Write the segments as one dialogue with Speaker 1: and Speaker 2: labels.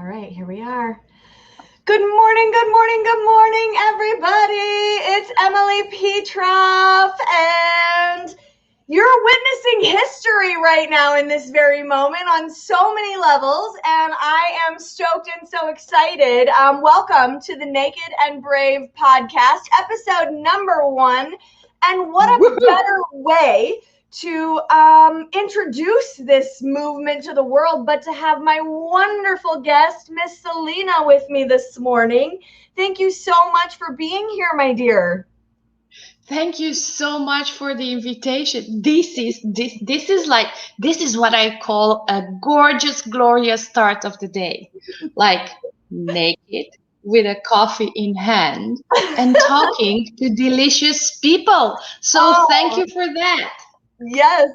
Speaker 1: right, here we are. Good morning, good morning, good morning, everybody. It's Emily Petroff, and you're witnessing history right now in this very moment on so many levels, and I am stoked and so excited. Welcome to the Naked and Brave podcast, episode number 1. And what a better way to introduce this movement to the world, but to have my wonderful guest, Miss Selena, with me this morning. Thank you so much for being here, my dear.
Speaker 2: Thank you so much for the invitation. This is what I call a gorgeous, glorious start of the day. Like naked with a coffee in hand and talking to delicious people. So thank you for that.
Speaker 1: Yes.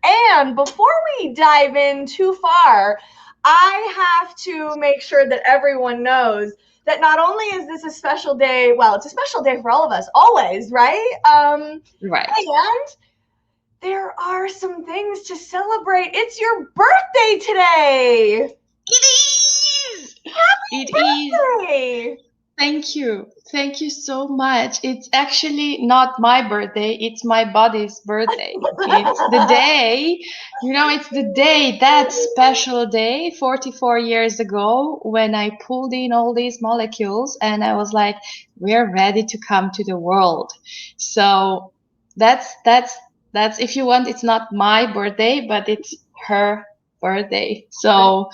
Speaker 1: And before we dive in too far, I have to make sure that everyone knows that not only is this a special day, well, it's a special day for all of us, always, right?
Speaker 2: Right.
Speaker 1: And there are some things to celebrate. It's your birthday today.
Speaker 2: It is.
Speaker 1: Happy birthday.
Speaker 2: Thank you. Thank you so much. It's actually not my birthday, it's my body's birthday. It's the day, it's the day, that special day, 44 years ago, when I pulled in all these molecules and I was like, we're ready to come to the world. So that's if you want, it's not my birthday, but it's her birthday. So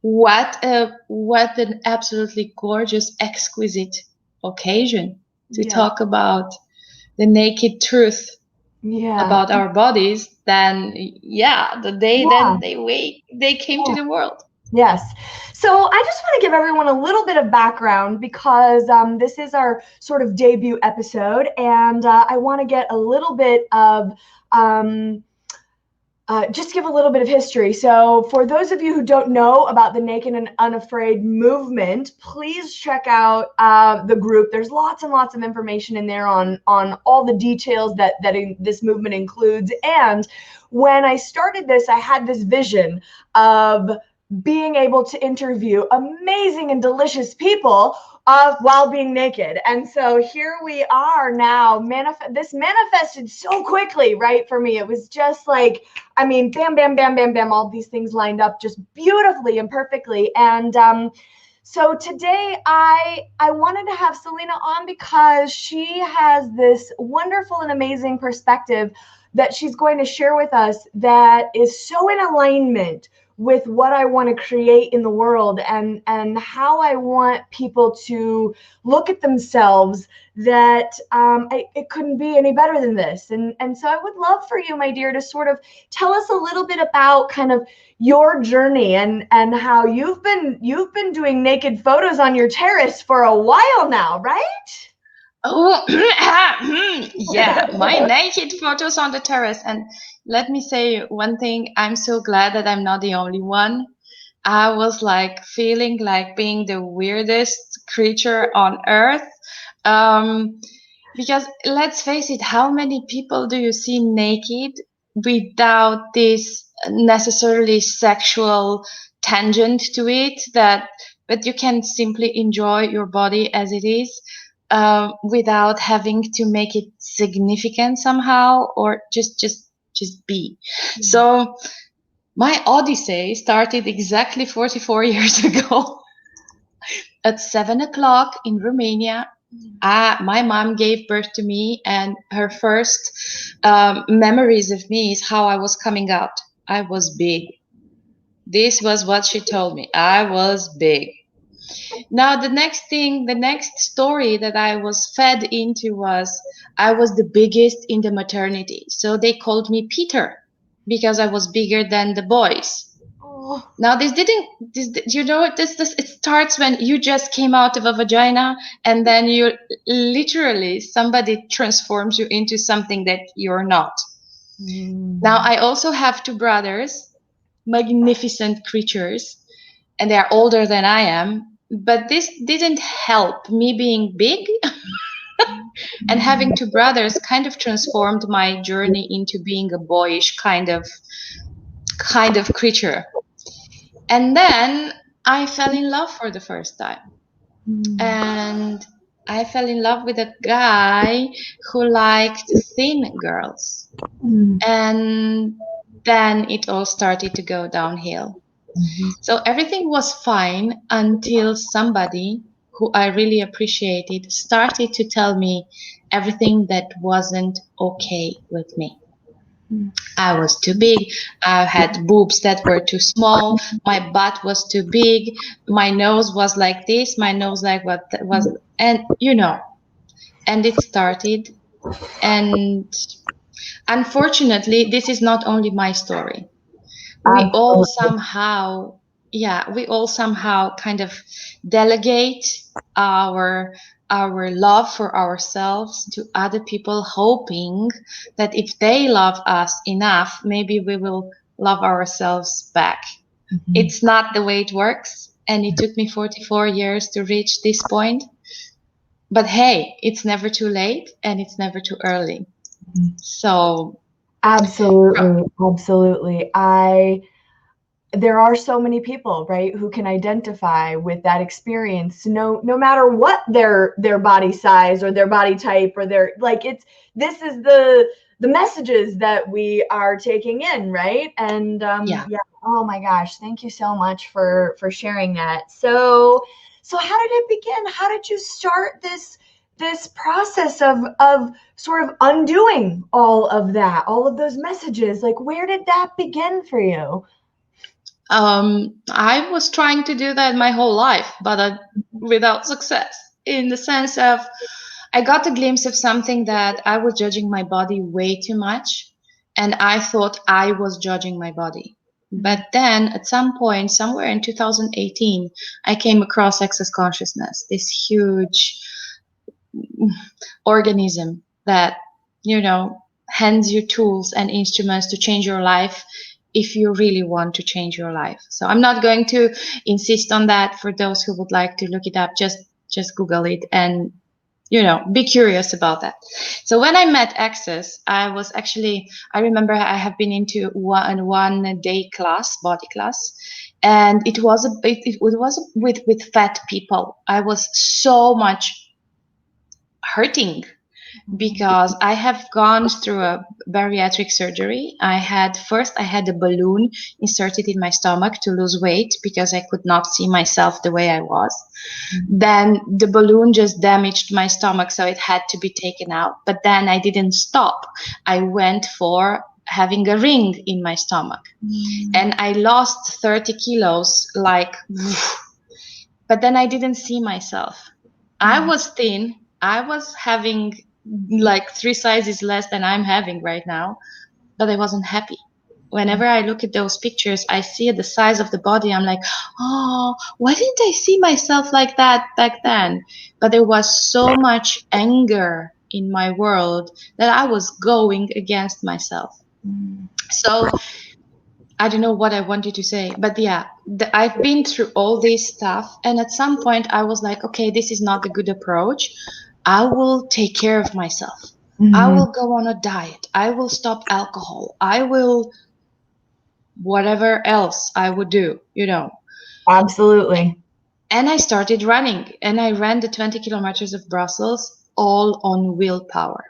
Speaker 2: what an absolutely gorgeous, exquisite occasion to talk about the naked truth about our bodies. Then, the day then they came to the world.
Speaker 1: Yes. So I just want to give everyone a little bit of background because this is our sort of debut episode, and I want to get a little bit of just give a little bit of history. So for those of you who don't know about the Naked and Unafraid movement, please check out the group. There's lots and lots of information in there on all the details that this movement includes. And when I started this, I had this vision of being able to interview amazing and delicious people while being naked. And so here we are now. This manifested so quickly, right? For me, it was just like, I mean, bam, bam, bam, bam, bam, all these things lined up just beautifully and perfectly. And so today I wanted to have Selena on because she has this wonderful and amazing perspective that she's going to share with us that is so in alignment with what I want to create in the world and how I want people to look at themselves, that it couldn't be any better than this. And so I would love for you, my dear, to sort of tell us a little bit about kind of your journey and how you've been doing naked photos on your terrace for a while now, right?
Speaker 2: Oh, yeah, my naked photos on the terrace. And let me say one thing. I'm so glad that I'm not the only one. I was like feeling like being the weirdest creature on earth. Because let's face it, how many people do you see naked without this necessarily sexual tangent to it, but you can simply enjoy your body as it is? Without having to make it significant somehow, or just be. So my Odyssey started exactly 44 years ago. At 7 o'clock in Romania, my mom gave birth to me, and her first memories of me is how I was coming out. I was big. This was what she told me. I was big. Now, the next story that I was fed into was I was the biggest in the maternity. So they called me Peter because I was bigger than the boys.
Speaker 1: Oh.
Speaker 2: Now, it starts when you just came out of a vagina and then somebody transforms you into something that you're not. Now, I also have 2 brothers, magnificent creatures, and they are older than I am. But this didn't help me being big. And having 2 brothers kind of transformed my journey into being a boyish kind of creature. And then I fell in love for the first time. And I fell in love with a guy who liked thin girls. And then it all started to go downhill. So everything was fine until somebody who I really appreciated started to tell me everything that wasn't okay with me. I was too big. I had boobs that were too small. My butt was too big. My nose was like this. My nose like what was, and and it started. And unfortunately, this is not only my story. We all
Speaker 1: Absolutely.
Speaker 2: somehow, yeah, we all somehow kind of delegate our our love for ourselves to other people, hoping that if they love us enough, maybe we will love ourselves back. It's not the way it works, and it took me 44 years to reach this point. But hey, it's never too late and it's never too early. So
Speaker 1: Absolutely. Absolutely. There are so many people, right, who can identify with that experience, no matter what their body size or their body type or their, like, this is the messages that we are taking in, right? And
Speaker 2: yeah.
Speaker 1: yeah, oh my gosh, thank you so much for sharing that. So how did it begin? How did you start this process of sort of undoing all of that, all of those messages? Like, where did that begin for you?
Speaker 2: I was trying to do that my whole life, but without success. In the sense of, I got a glimpse of something that I was judging my body way too much, and I thought I was judging my body. But then, at some point, somewhere in 2018, I came across Access Consciousness, this huge organism that, hands you tools and instruments to change your life if you really want to change your life. So I'm not going to insist on that. For those who would like to look it up, just Google it and be curious about that. So when I met Access, I remember I have been into one day class, body class, and it was with fat people. I was so much hurting because I have gone through a bariatric surgery. I had a balloon inserted in my stomach to lose weight because I could not see myself the way I was. Then the balloon just damaged my stomach, so it had to be taken out. But then I didn't stop. I went for having a ring in my stomach, and I lost 30 kilos, like, but then I didn't see myself. I was thin. I was having like 3 sizes less than I'm having right now, but I wasn't happy. Whenever I look at those pictures, I see the size of the body. I'm like, oh, why didn't I see myself like that back then? But there was so much anger in my world that I was going against myself. So I don't know what I wanted to say, but yeah, I've been through all this stuff. And at some point, I was like, okay, this is not a good approach. I will take care of myself. I will go on a diet. I will stop alcohol. I will whatever else I would do,
Speaker 1: Absolutely.
Speaker 2: And I started running, and I ran the 20 kilometers of Brussels all on willpower.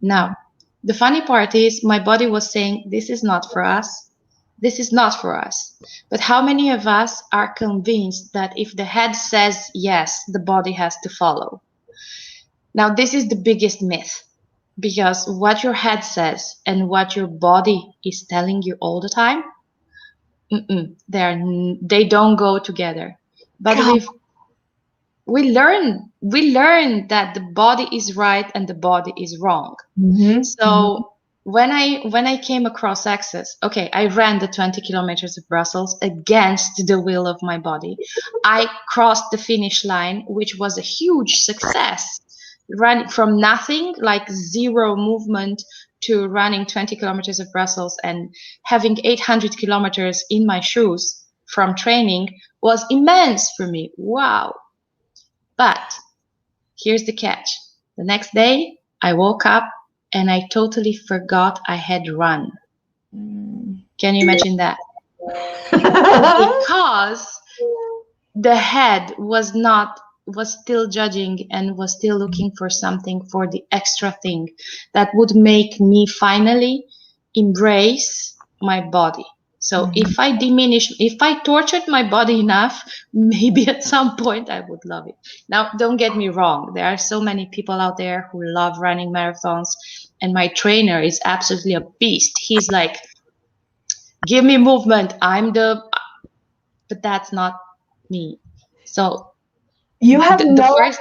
Speaker 2: Now, the funny part is my body was saying, this is not for us. This is not for us. But how many of us are convinced that if the head says yes, the body has to follow? Now, this is the biggest myth, because what your head says and what your body is telling you all the time, they don't go together. But
Speaker 1: God.
Speaker 2: we learn that the body is right and the body is wrong. So when I came across Access, okay, I ran the 20 kilometers of Brussels against the will of my body. I crossed the finish line, which was a huge success. Running from nothing, like zero movement, to running 20 kilometers of Brussels and having 800 kilometers in my shoes from training was immense for me. Wow. But here's the catch. The next day, I woke up and I totally forgot I had run. Can you imagine that? Because the head was still judging and was still looking for something, for the extra thing that would make me finally embrace my body. So if I tortured my body enough, maybe at some point I would love it. Now, don't get me wrong. There are so many people out there who love running marathons, and my trainer is absolutely a beast. He's like, give me movement. But that's not me. So
Speaker 1: You have
Speaker 2: the first,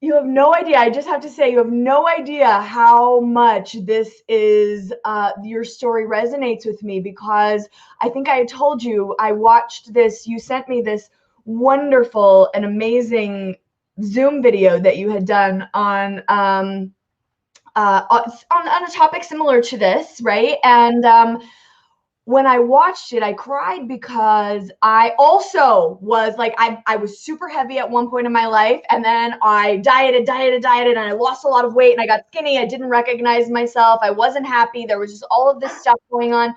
Speaker 1: you have no idea. I just have to say, you have no idea how much this is, your story resonates with me, because I think I told you, I watched this, you sent me this wonderful and amazing Zoom video that you had done on, on a topic similar to this, right? And when I watched it, I cried because I also was like, I was super heavy at one point in my life, and then I dieted, and I lost a lot of weight, and I got skinny. I didn't recognize myself. I wasn't happy. There was just all of this stuff going on.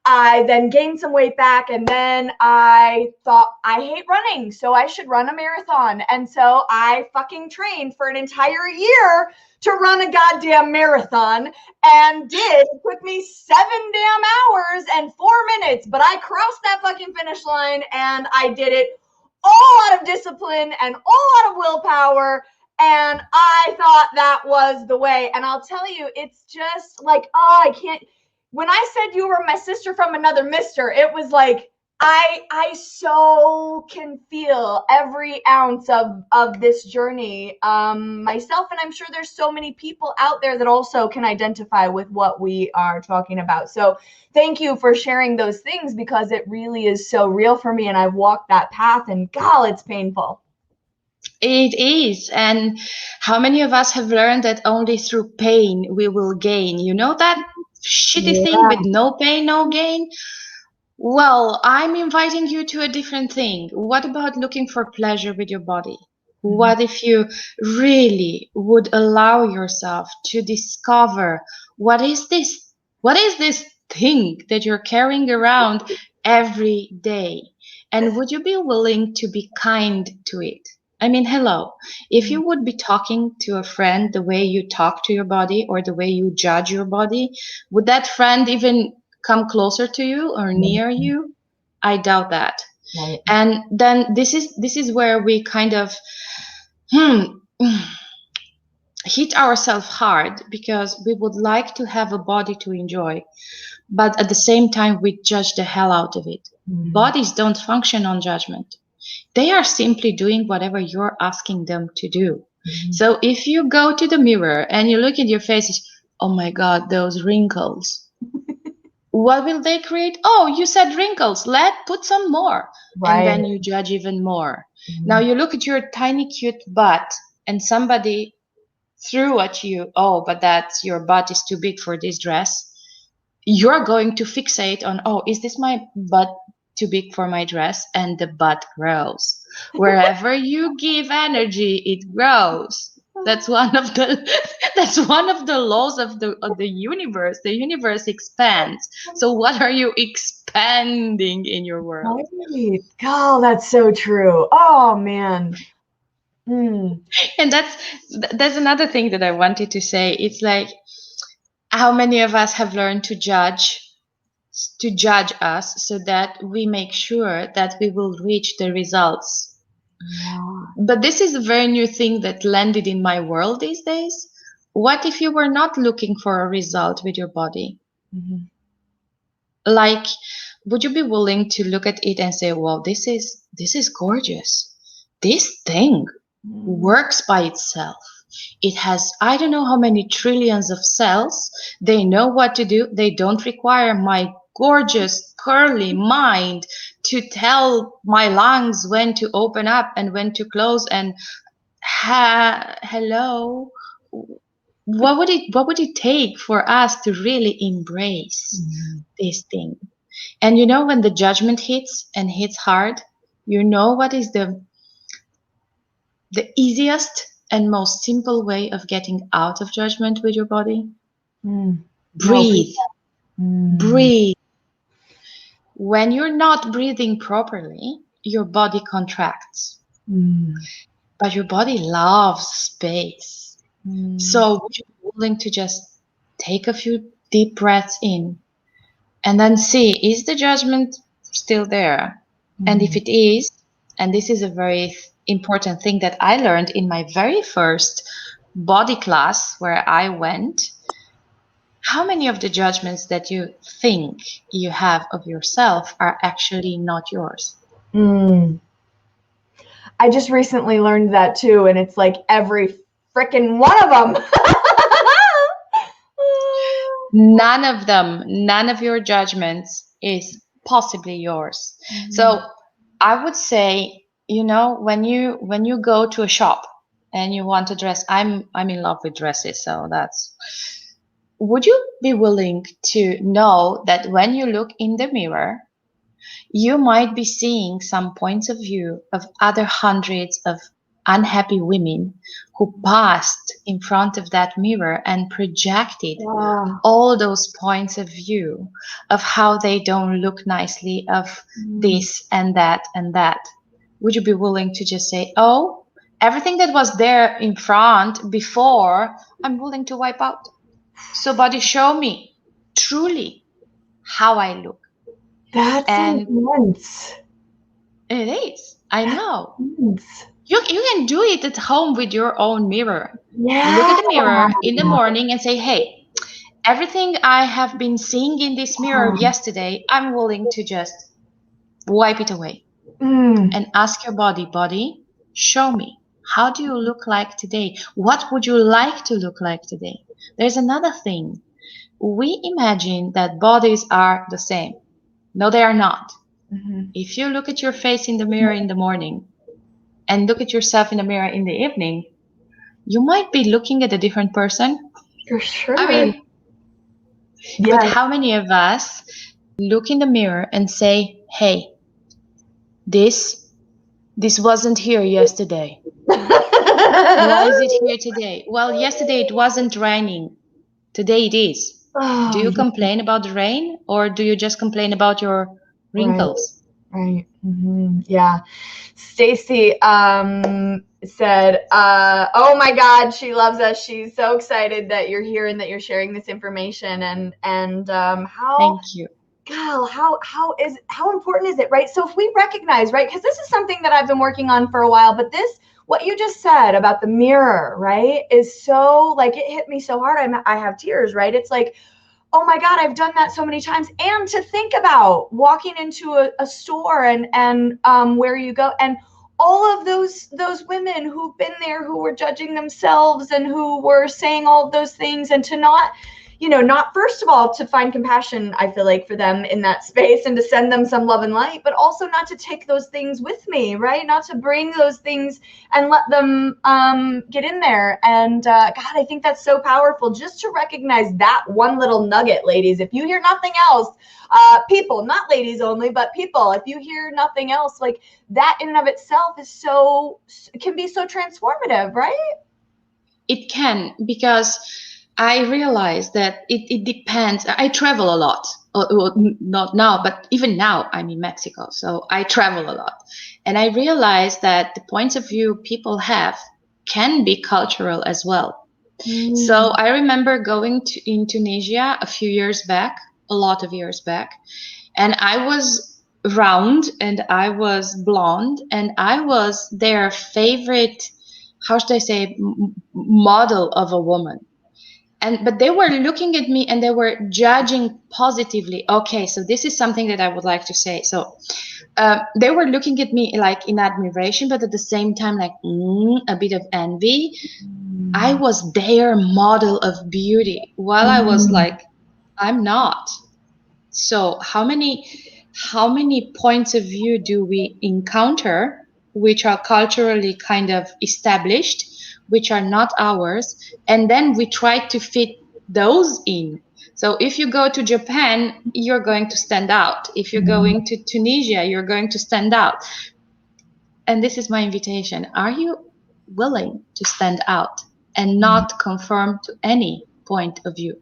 Speaker 1: I then gained some weight back, and then I thought, I hate running, so I should run a marathon. And so I fucking trained for an entire year to run a goddamn marathon, and did. It took me 7 damn hours and 4 minutes, but I crossed that fucking finish line, and I did it all out of discipline and all out of willpower. And I thought that was the way. And I'll tell you, it's just like, oh, I can't. When I said you were my sister from another mister, it was like, I so can feel every ounce of this journey, myself, and I'm sure there's so many people out there that also can identify with what we are talking about. So thank you for sharing those things, because it really is so real for me, and I've walked that path, and God, it's painful.
Speaker 2: it is. And how many of us have learned that only through pain we will gain? You know that shitty thing with no pain, no gain? Well, I'm inviting you to a different thing. What about looking for pleasure with your body? What if you really would allow yourself to discover what is this thing that you're carrying around every day? And would you be willing to be kind to it? I mean, hello, if you would be talking to a friend the way you talk to your body or the way you judge your body, would that friend even come closer to you or near you? I doubt that.
Speaker 1: Right.
Speaker 2: And then this is where we kind of hit ourselves hard, because we would like to have a body to enjoy, but at the same time we judge the hell out of it. Bodies don't function on judgment. They are simply doing whatever you're asking them to do. So if you go to the mirror and you look at your face, oh my God, those wrinkles. What will they create? Oh, you said wrinkles. Put some more.
Speaker 1: Right.
Speaker 2: And then you judge even more. Now you look at your tiny cute butt, and somebody threw at you, oh, but your butt is too big for this dress. You're going to fixate on, oh, is this my butt too big for my dress? And the butt grows. Wherever you give energy, it grows. That's one of the laws of the universe. The universe expands. So what are you expanding in your world?
Speaker 1: Right. Oh, that's so true. Oh man.
Speaker 2: And that's another thing that I wanted to say. It's like, how many of us have learned to judge us so that we make sure that we will reach the results. But this is a very new thing that landed in my world these days. What if you were not looking for a result with your body? Like, would you be willing to look at it and say, well, this is gorgeous. This thing works by itself. It has, I don't know how many trillions of cells. They know what to do. They don't require my gorgeous, curly mind to tell my lungs when to open up and when to close. And hello, what would it take for us to really embrace this thing? And you know, when the judgment hits and hits hard, you know what is the easiest and most simple way of getting out of judgment with your body? Breathe. Breathe. When you're not breathing properly your body contracts.
Speaker 1: Mm.
Speaker 2: But your body loves space. So would you be willing to just take a few deep breaths in and then see, is the judgment still there? And if it is, and this is a very important thing that I learned in my very first body class where I went, how many of the judgments that you think you have of yourself are actually not yours?
Speaker 1: I just recently learned that too, and it's like every freaking one of them.
Speaker 2: None of them, none of your judgments is possibly yours. So I would say, when you go to a shop and you want to dress, I'm in love with dresses, so would you be willing to know that when you look in the mirror, you might be seeing some points of view of other hundreds of unhappy women who passed in front of that mirror and projected all those points of view of how they don't look nicely, of this and that and that. Would you be willing to just say, oh, everything that was there in front before, I'm willing to wipe out. So body, show me truly how I look.
Speaker 1: That's intense.
Speaker 2: It is. I know. You can do it at home with your own mirror.
Speaker 1: Yeah.
Speaker 2: Look at the mirror in the morning and say, hey, everything I have been seeing in this mirror yesterday, I'm willing to just wipe it away. And ask your body, show me. How do you look like today? What would you like to look like today? There's another thing. We imagine that bodies are the same. No, they are not. If you look at your face in the mirror in the morning and look at yourself in the mirror in the evening, you might be looking at a different person.
Speaker 1: For sure.
Speaker 2: I mean, but how many of us look in the mirror and say, hey, this wasn't here yesterday. Why is it here today? Well, yesterday it wasn't raining. Today it is. Do you complain about the rain, or do you just complain about your wrinkles?
Speaker 1: Right. Yeah. Stacy said, oh my God, she loves us. She's so excited that you're here and that you're sharing this information. And how
Speaker 2: Thank you.
Speaker 1: Gal, how important is it, right? So if we recognize, right, because this is something that I've been working on for a while, but what you just said about the mirror, right, is so, like, it hit me so hard. I have tears, right? It's like, oh my God, I've done that so many times. And to think about walking into a store and where you go, and all of those women who've been there, who were judging themselves and who were saying all of those things, and to not first of all, to find compassion, I feel like, for them in that space and to send them some love and light, but also not to take those things with me, right? Not to bring those things and let them get in there. And God, I think that's so powerful, just to recognize that one little nugget, ladies. If you hear nothing else, people, not ladies only, but people, if you hear nothing else, like, that in and of itself can be so transformative, right?
Speaker 2: It can, because I realize that it depends. I travel a lot. Well, not now, but even now I'm in Mexico, so I travel a lot. And I realize that the points of view people have can be cultural as well. So I remember going in Tunisia a few years back, a lot of years back, and I was round and I was blonde and I was their favorite, how should I say, model of a woman. But they were looking at me and they were judging positively. Okay, so this is something that I would like to say. So they were looking at me like in admiration, but at the same time, like a bit of envy. I was their model of beauty, while I was like, I'm not. So how many points of view do we encounter which are culturally kind of established, which are not ours, and then we try to fit those in? So if you go to Japan, you're going to stand out. If you're going to Tunisia, you're going to stand out. And this is my invitation. Are you willing to stand out and not conform to any point of view?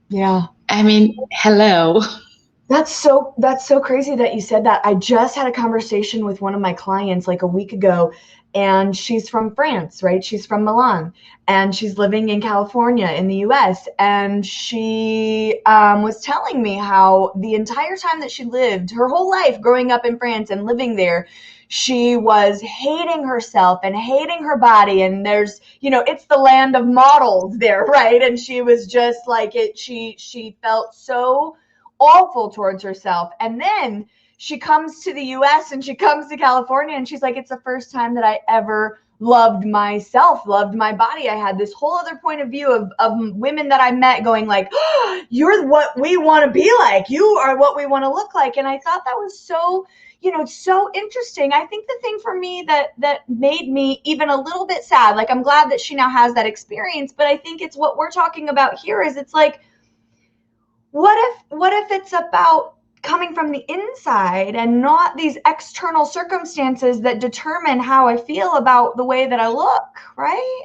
Speaker 1: Yeah.
Speaker 2: I mean, hello.
Speaker 1: That's so crazy that you said that. I just had a conversation with one of my clients like a week ago, and she's from France, right? She's from Milan, and she's living in California in the US. And she was telling me how the entire time that she lived, her whole life growing up in France and living there, she was hating herself and hating her body. And there's, it's the land of models there, right? And she was just like it. She felt so awful towards herself. And then she comes to the US and she comes to California and she's like, it's the first time that I ever loved myself, loved my body. I had this whole other point of view of women that I met going like, oh, you're what we want to be like. You are what we want to look like. And I thought that was so, so interesting. I think the thing for me that made me even a little bit sad, like I'm glad that she now has that experience, but I think it's what we're talking about here is it's like, what if it's about coming from the inside and not these external circumstances that determine how I feel about the way that I look, right?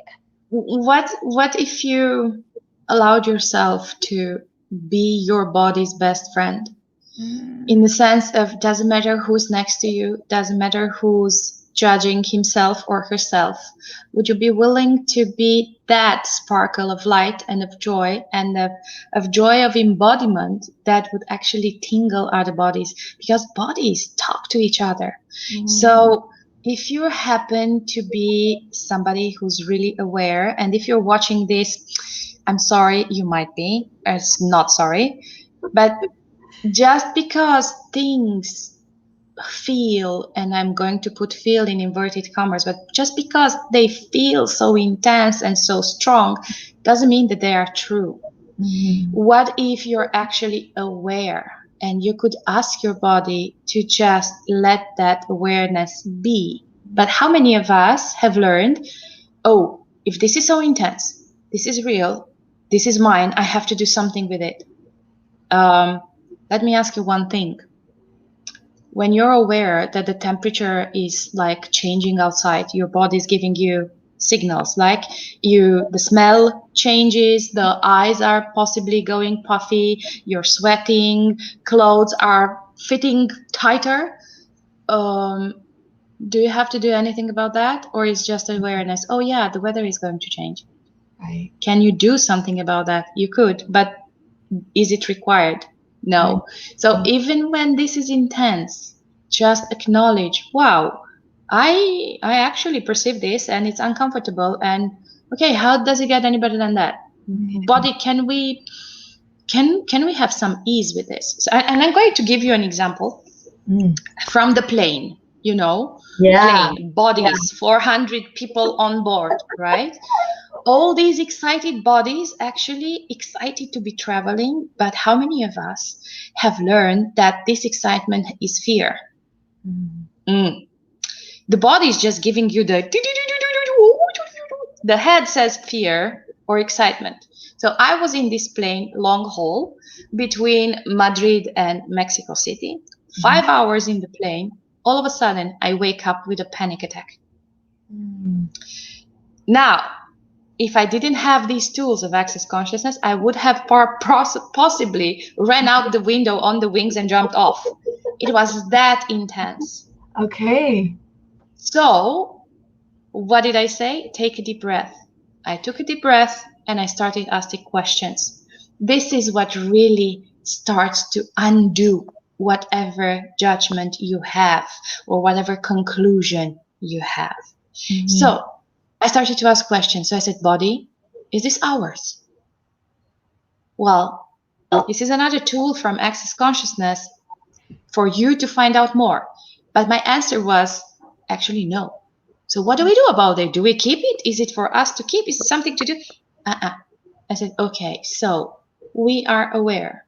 Speaker 2: What if you allowed yourself to be your body's best friend? In the sense of doesn't matter who's next to you, doesn't matter who's judging himself or herself. Would you be willing to be that sparkle of light and of joy and of joy of embodiment that would actually tingle other bodies? Because bodies talk to each other. So if you happen to be somebody who's really aware, and if you're watching this, I'm sorry, you might be, it's not sorry, but just because things feel, and I'm going to put feel in inverted commas, but just because they feel so intense and so strong doesn't mean that they are true. What if you're actually aware and you could ask your body to just let that awareness be? But how many of us have learned, oh, if this is so intense, this is real, this is mine, I have to do something with it. Let me ask you one thing. When you're aware that the temperature is like changing outside, your body is giving you signals, like the smell changes, the eyes are possibly going puffy, you're sweating, clothes are fitting tighter. Do you have to do anything about that? Or is just awareness, oh yeah, the weather is going to change.
Speaker 1: Right.
Speaker 2: Can you do something about that? You could, but is it required? No. So even when this is intense, just acknowledge, wow, I actually perceive this and it's uncomfortable. And okay, how does it get any better than that? Body, can we have some ease with this? So, and I'm going to give you an example from the plane. Plane, bodies, 400 people on board, right? All these excited bodies actually excited to be traveling, but how many of us have learned that this excitement is fear? The body is just giving you the head says fear or excitement. So I was in this plane long haul between Madrid and Mexico City, 5 hours in the plane. All of a sudden I wake up with a panic attack. Now, if I didn't have these tools of access consciousness, I would have possibly ran out the window on the wings and jumped off. It was that intense.
Speaker 1: Okay.
Speaker 2: So what did I say? Take a deep breath. I took a deep breath and I started asking questions. This is what really starts to undo whatever judgment you have or whatever conclusion you have. So I started to ask questions. So I said, body, is this ours? Well, this is another tool from Access Consciousness for you to find out more. But my answer was actually no. So what do we do about it? Do we keep it? Is it for us to keep? Is it something to do? I said, okay, so we are aware.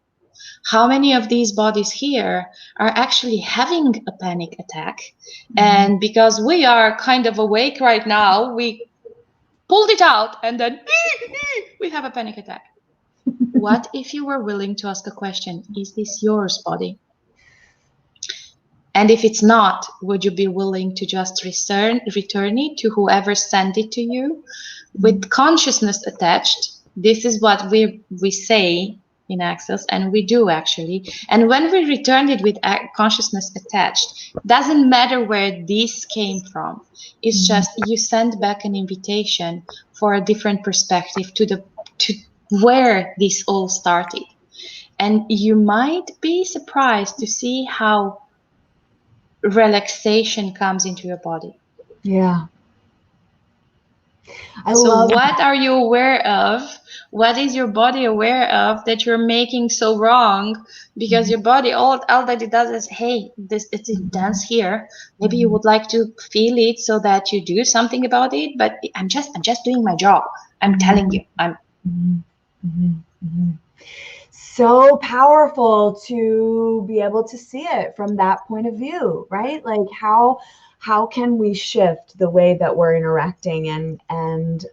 Speaker 2: How many of these bodies here are actually having a panic attack? And because we are kind of awake right now, we pulled it out and then we have a panic attack. What if you were willing to ask a question? Is this yours, body? And if it's not, would you be willing to just return it to whoever sent it to you with consciousness attached? This is what we say in access, and we do actually. And when we returned it with consciousness attached, doesn't matter where this came from. It's just you send back an invitation for a different perspective to where this all started. And you might be surprised to see how relaxation comes into your body.
Speaker 1: Yeah.
Speaker 2: So what are you aware of? What is your body aware of that you're making so wrong? Because your body, all that it does is, hey, it's intense here. Maybe you would like to feel it so that you do something about it. But I'm just doing my job. I'm telling you,
Speaker 1: so powerful to be able to see it from that point of view, right? Like how can we shift the way that we're interacting and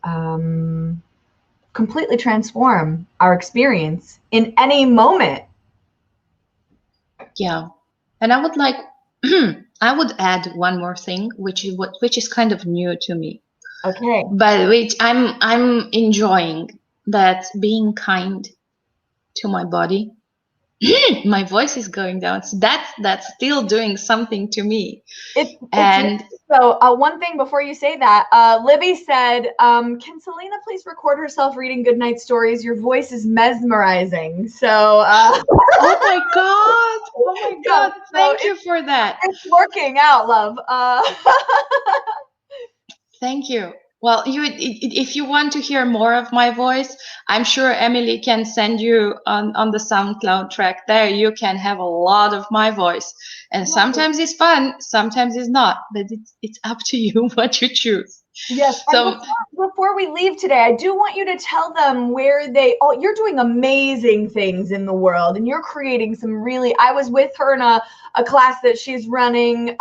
Speaker 1: completely transform our experience in any moment?
Speaker 2: Yeah. And I would like I would add one more thing, which is kind of new to me.
Speaker 1: Okay.
Speaker 2: But which I'm enjoying, that being kind to my body. My voice is going down. So that's still doing something to me.
Speaker 1: So one thing before you say that, Libby said, can Selena please record herself reading goodnight stories? Your voice is mesmerizing. So
Speaker 2: oh my god, thank you for that.
Speaker 1: It's working out, love.
Speaker 2: Thank you. Well, if you want to hear more of my voice, I'm sure Emily can send you on the SoundCloud track. There you can have a lot of my voice, and sometimes it's fun, sometimes it's not, but it's up to you what you choose.
Speaker 1: Yes. So before we leave today, I do want you to tell them where you're doing amazing things in the world, and you're creating some really, I was with her in a class that she's running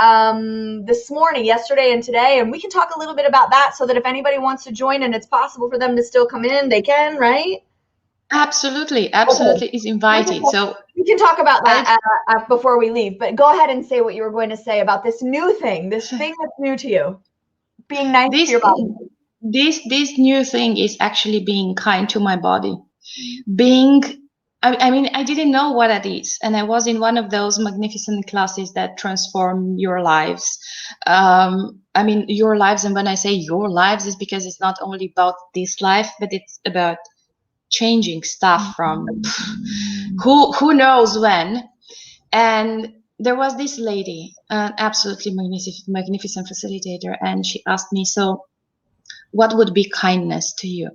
Speaker 1: this morning, yesterday and today, and we can talk a little bit about that so that if anybody wants to join and it's possible for them to still come in, they can, right?
Speaker 2: Absolutely is invited. So
Speaker 1: we can talk about that before we leave, but go ahead and say what you were going to say about this new thing, this thing that's new to you. Being nice to your body.
Speaker 2: This new thing is actually being kind to my body. I mean, I didn't know what that is. And I was in one of those magnificent classes that transform your lives. I mean, your lives. And when I say your lives, is because it's not only about this life, but it's about changing stuff from who knows when. And there was this lady, an absolutely magnificent facilitator, and she asked me, so what would be kindness to you?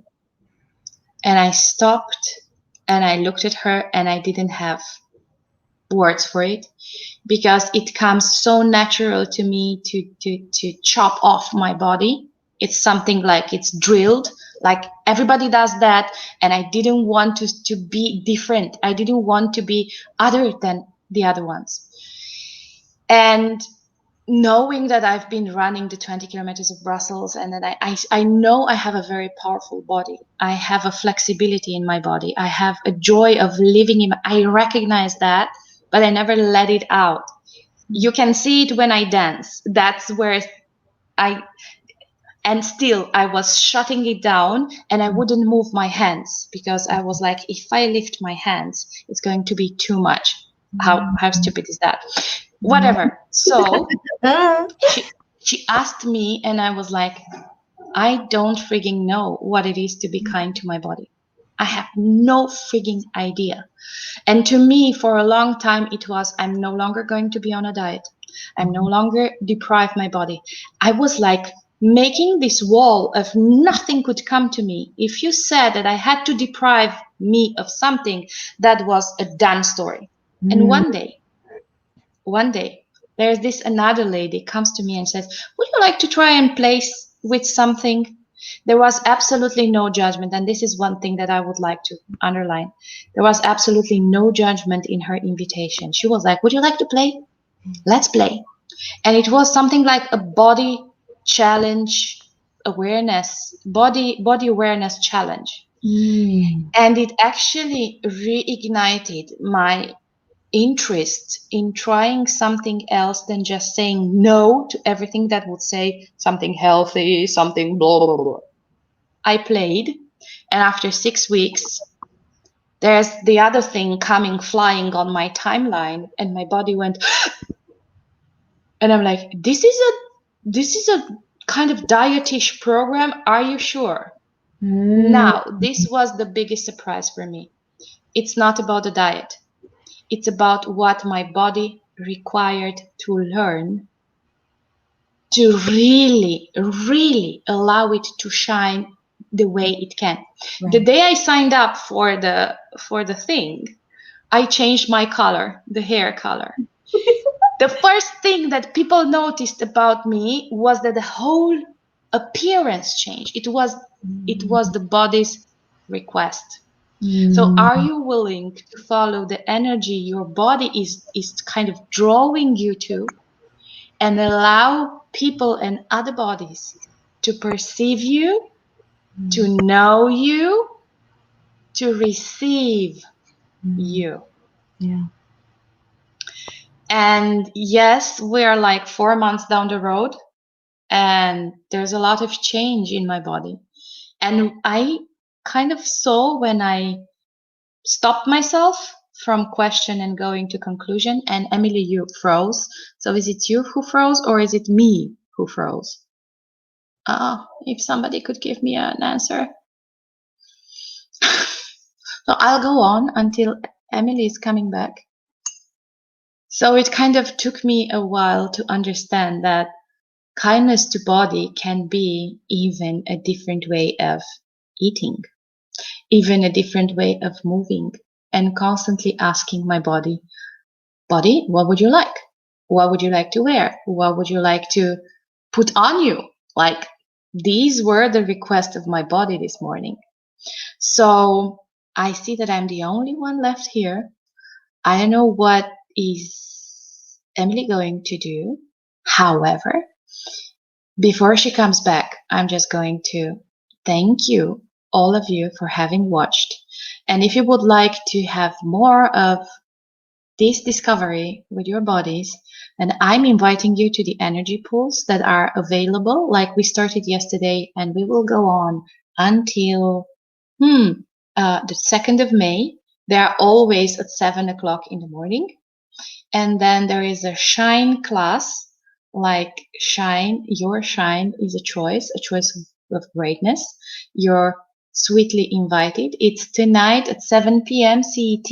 Speaker 2: And I stopped and I looked at her and I didn't have words for it, because it comes so natural to me to chop off my body. It's something like it's drilled, like everybody does that. And I didn't want to be different. I didn't want to be other than the other ones. And knowing that I've been running the 20 kilometers of Brussels, and that I know I have a very powerful body. I have a flexibility in my body. I have a joy of living I recognize that, but I never let it out. You can see it when I dance. That's where and still I was shutting it down, and I wouldn't move my hands because I was like, if I lift my hands, it's going to be too much. How stupid is that? Whatever. So she asked me, and I was like, I don't frigging know what it is to be kind to my body. I have no frigging idea. And to me, for a long time, it was, I'm no longer going to be on a diet. I'm no longer deprive my body. I was like making this wall of nothing could come to me. If you said that I had to deprive me of something, that was a done story. And one day, there's this another lady comes to me and says, would you like to try and play with something? There was absolutely no judgment. And this is one thing that I would like to underline. There was absolutely no judgment in her invitation. She was like, would you like to play? Let's play. And it was something like a body challenge awareness, body awareness challenge. And it actually reignited my interest in trying something else than just saying no to everything that would say something healthy, something blah, blah, blah. I played, and after 6 weeks, there's the other thing coming flying on my timeline, and my body went, and I'm like, this is a kind of dietish program. Are you sure? Now, this was the biggest surprise for me. It's not about the diet. It's about what my body required to learn to really, really allow it to shine the way it can. Right. The day I signed up for the thing, I changed my color, the hair color. The first thing that people noticed about me was that the whole appearance changed. It was the body's request. So are you willing to follow the energy your body is kind of drawing you to, and allow people and other bodies to perceive you, to know you, to receive you?
Speaker 1: Yeah.
Speaker 2: And yes, we're like 4 months down the road, and there's a lot of change in my body. And I kind of saw when I stopped myself from question and going to conclusion. And Emily, you froze. So is it you who froze, or is it me who froze? If somebody could give me an answer. So I'll go on until Emily is coming back. So it kind of took me a while to understand that kindness to body can be even a different way of eating, even a different way of moving, and constantly asking my body, what would you like? What would you like to wear? What would you like to put on you? Like, these were the requests of my body this morning. So I see that I'm the only one left here. I don't know what is Emily going to do. However, before she comes back, I'm just going to thank you, all of you, for having watched. And if you would like to have more of this discovery with your bodies, then I'm inviting you to the energy pools that are available, like we started yesterday, and we will go on until the 2nd of May. They are always at 7 o'clock in the morning. And then there is a shine class, like shine. Your shine is a choice of greatness. You're sweetly invited. It's tonight at 7 p.m. CET,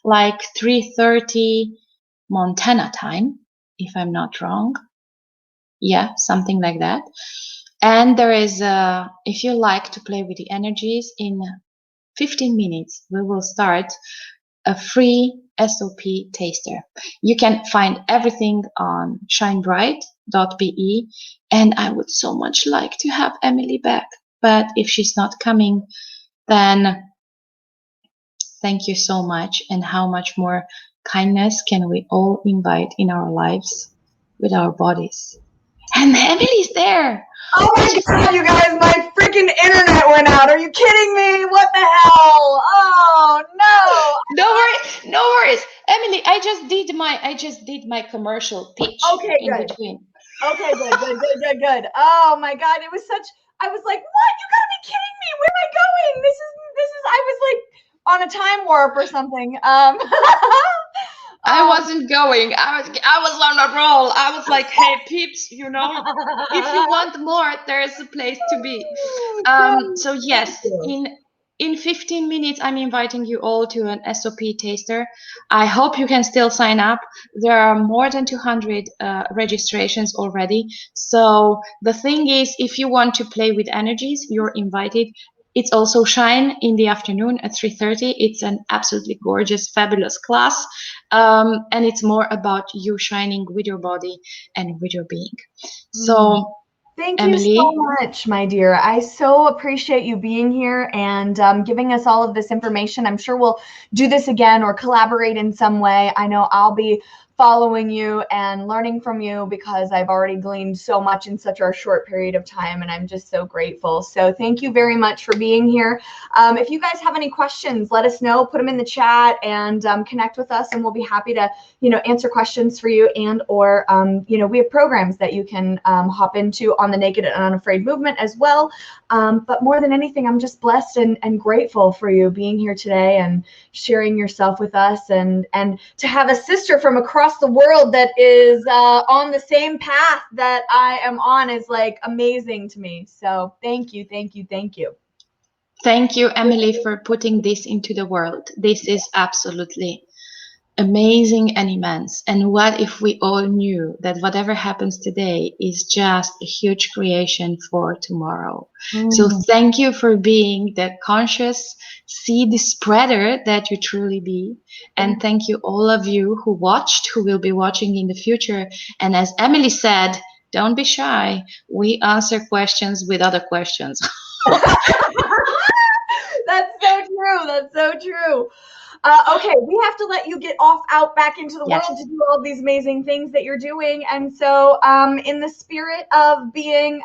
Speaker 2: like 3:30 Montana time, if I'm not wrong. Yeah, something like that. And there is, if you like to play with the energies, in 15 minutes, we will start a free SOP taster. You can find everything on shinebright.be, and I would so much like to have Emily back, but if she's not coming, then thank you so much. And how much more kindness can we all invite in our lives with our bodies? And Emily's there.
Speaker 1: Oh my God, you guys, my freaking internet went out. Are you kidding me? What the hell? Oh no.
Speaker 2: No worries. Emily, I just did my commercial pitch.
Speaker 1: Okay,
Speaker 2: in
Speaker 1: good.
Speaker 2: Between.
Speaker 1: Okay, good. Oh my God, it was such, I was like, what? You gotta be kidding me. Where am I going? This is, I was like on a time warp or something.
Speaker 2: I wasn't going. I was on a roll. I was like, hey peeps, if you want more, there's a place to be. So yes, in 15 minutes, I'm inviting you all to an SOP taster. I hope you can still sign up. There are more than 200 registrations already. So the thing is, if you want to play with energies, you're invited. It's also Shine in the afternoon at 3:30. It's an absolutely gorgeous, fabulous class. And it's more about you shining with your body and with your being. So
Speaker 1: thank
Speaker 2: Emily,
Speaker 1: you so much, my dear. I so appreciate you being here and giving us all of this information. I'm sure we'll do this again or collaborate in some way. I know I'll be following you and learning from you, because I've already gleaned so much in such a short period of time, and I'm just so grateful. So thank you very much for being here. If you guys have any questions, let us know, put them in the chat, and connect with us, and we'll be happy to, answer questions for you, and or, we have programs that you can hop into on the Naked and Unafraid movement as well. But more than anything, I'm just blessed and grateful for you being here today and sharing yourself with us, and to have a sister from across the world that is on the same path that I am on is like amazing to me. So thank you, thank you, thank you.
Speaker 2: Thank you, Emily, for putting this into the world. This is absolutely amazing and immense. And what if we all knew that whatever happens today is just a huge creation for tomorrow? So thank you for being the conscious seed spreader that you truly be. And thank you all of you who watched, who will be watching in the future. And as Emily said, don't be shy. We answer questions with other questions.
Speaker 1: That's so true. That's so true. Okay, we have to let you get out back into the world to do all these amazing things that you're doing. And so in the spirit of being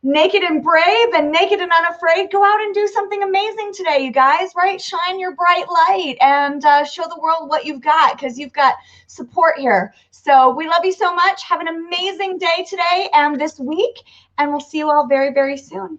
Speaker 1: naked and brave and naked and unafraid, go out and do something amazing today, you guys, right? Shine your bright light and show the world what you've got, because you've got support here. So we love you so much. Have an amazing day today and this week, and we'll see you all very, very soon.